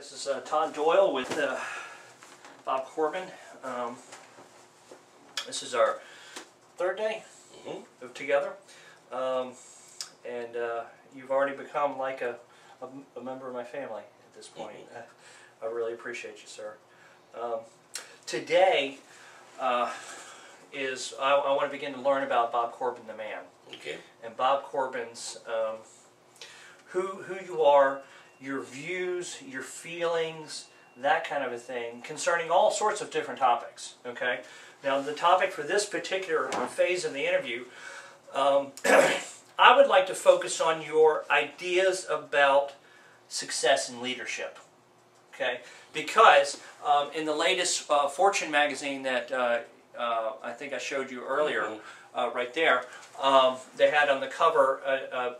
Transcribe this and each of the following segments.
This is Todd Doyle with Bob Corbin. This is our third day of together, and you've already become like a member of my family at this point. I really appreciate you, sir. Today I want to begin to learn about Bob Corbin, the man. Okay. And Bob Corbin's who you are, your views, your feelings, that kind of a thing, concerning all sorts of different topics. Okay. Now, the topic for this particular phase of the interview, I would like to focus on your ideas about success in leadership. Okay, because in the latest Fortune magazine that I think I showed you earlier, right there, they had on the cover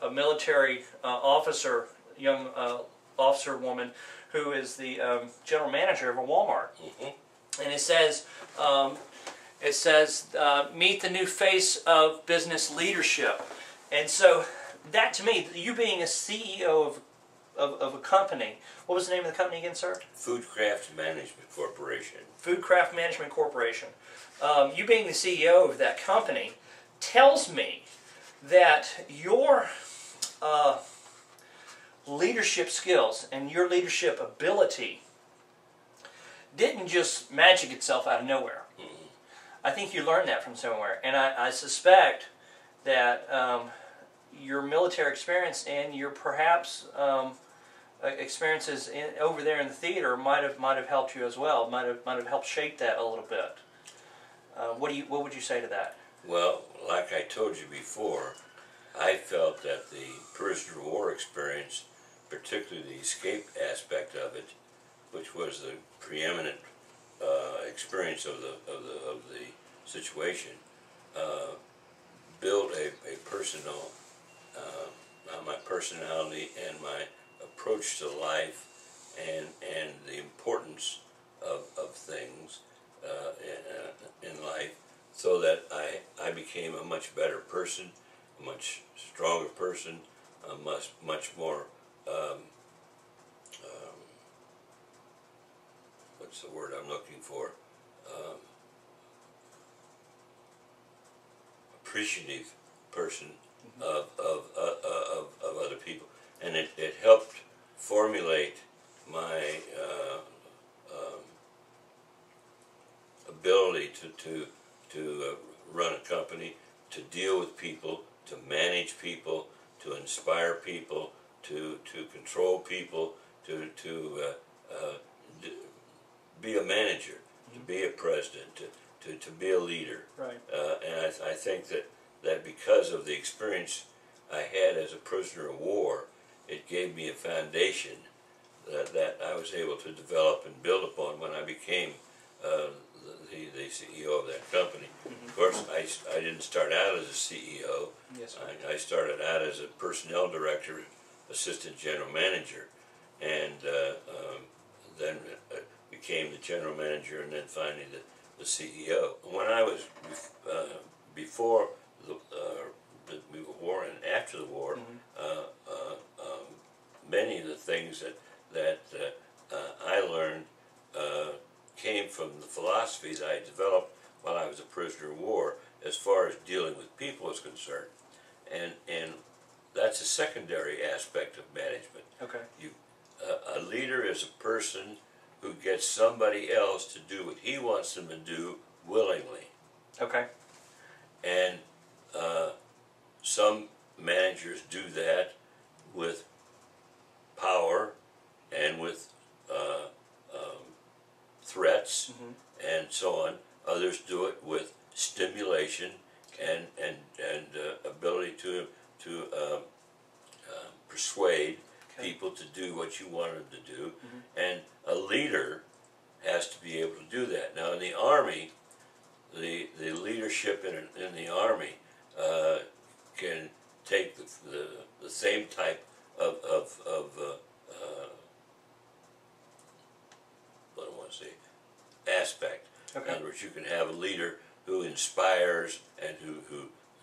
a military officer, young officer woman, who is the general manager of a Walmart, and it says meet the new face of business leadership. And so that, to me, you being a CEO of a company, what was the name of the company again, sir? Foodcraft Management Corporation. Foodcraft Management Corporation. You being the CEO of that company tells me that your leadership skills and your leadership ability didn't just magic itself out of nowhere. I think you learned that from somewhere, and I suspect that your military experience and your perhaps experiences over there in the theater might have helped you as well. Might have helped shape that a little bit. What would you say to that? Well, like I told you before, I felt that the prisoner of war experience, particularly the escape aspect of it, which was the preeminent experience of the situation, built a personal, my personality and my approach to life, and the importance of things in life, so that I became a much better person, a much stronger person, a much more what's the word I'm looking for? Appreciative person of other people, and it helped formulate my ability to run a company, to deal with people, to manage people, to inspire people, to control people, to be a manager, to be a president, to be a leader. Right. And I think that because of the experience I had as a prisoner of war, it gave me a foundation that I was able to develop and build upon when I became the CEO of that company. Of course, I didn't start out as a CEO. Yes, I started out as a personnel director, assistant general manager, and then became the general manager, and then finally the CEO. When I was before the war and after the war, many of the things that I learned came from the philosophies I developed while I was a prisoner of war, as far as dealing with people is concerned, and that's a secondary aspect of management. Okay. A leader is a person who gets somebody else to do what he wants them to do willingly. Okay. And some managers do that with power and with threats and so on. Others do it with stimulation and ability to persuade people to do what you want them to do. And a leader has to be able to do that. Now, in the Army, the leadership in the Army can take the same type of what I want to say, aspect. Okay. In other words, you can have a leader who inspires and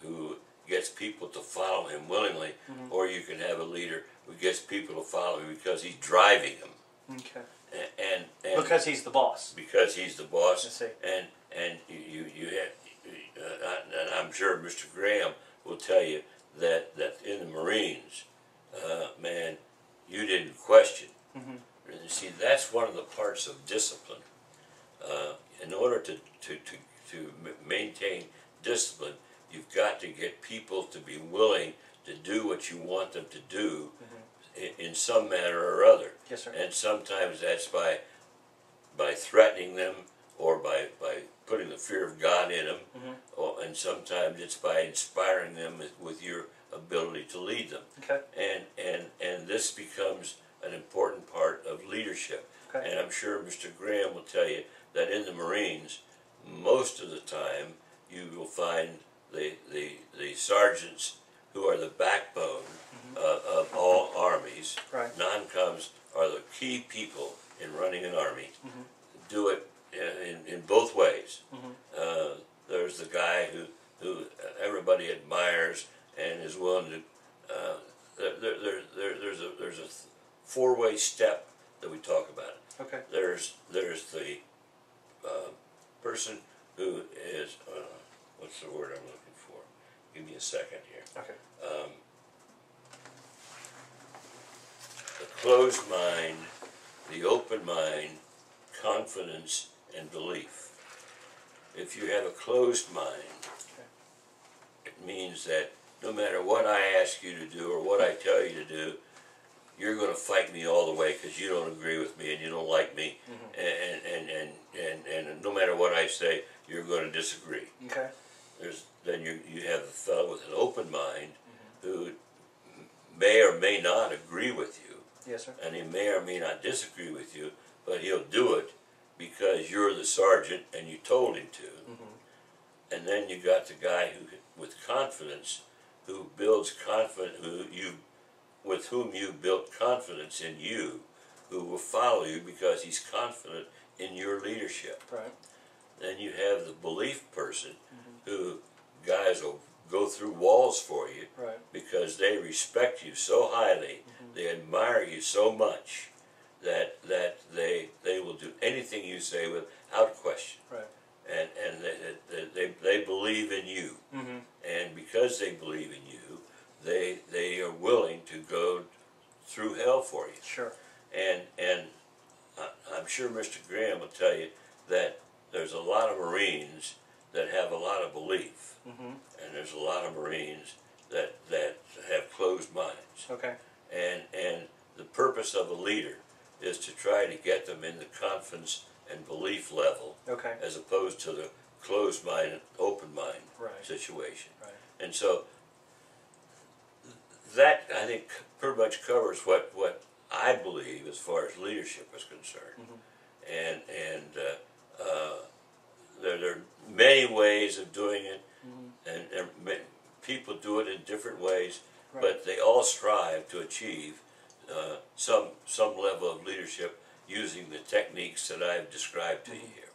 who gets people to follow him willingly, or you can have a leader who gets people to follow him because he's driving them. Okay. And Because he's the boss. because he's the boss, I see. and you have, and I'm sure Mr. Graham will tell you that in the Marines, man, you didn't question. Mm-hmm. And see, that's one of the parts of discipline. In order to maintain discipline, you've got to get people to be willing to do what you want them to do in some manner or other. Yes, sir. And sometimes that's by threatening them, or by putting the fear of God in them, and sometimes it's by inspiring them with your ability to lead them. Okay. And this becomes an important part of leadership. Okay. And I'm sure Mr. Graham will tell you that in the Marines, most of the time, you will find the sergeants who are the backbone of all armies. Right. Non-coms are the key people in running an army. Do it in both ways. There's the guy who everybody admires and is willing to. There's a four-way step that we talk about. Okay. There's the person who is what's the word I'm looking for? Give me a second here. Okay. The closed mind, the open mind, confidence, and belief. If you have a closed mind, it means that no matter what I ask you to do or what I tell you to do, you're going to fight me all the way because you don't agree with me and you don't like me, and no matter what I say, you're going to disagree. Okay. Then you have a fellow with an open mind who may or may not agree with you. Yes, sir. And he may or may not disagree with you, but he'll do it because you're the sergeant and you told him to. And then you got the guy who, with confidence, who builds confidence, with whom you built confidence in you, who will follow you because he's confident in your leadership. Right. Then you have the belief person, who guys will go through walls for you, Right. because they respect you so highly, they admire you so much that they will do anything you say without question. Right. And they believe in you, and because they believe in you, they are willing to go through hell for you. Sure. And I'm sure Mr. Graham will tell you that there's a lot of Marines that have a lot of belief, and there's a lot of Marines that have closed minds. Okay. And the purpose of a leader is to try to get them in the confidence and belief level, Okay. as opposed to the closed mind and open mind Right. situation. Right. And so that, I think, pretty much covers what I believe as far as leadership is concerned. And there are many ways of doing it, and people do it in different ways, Right. but they all strive to achieve some level of leadership using the techniques that I've described to you here.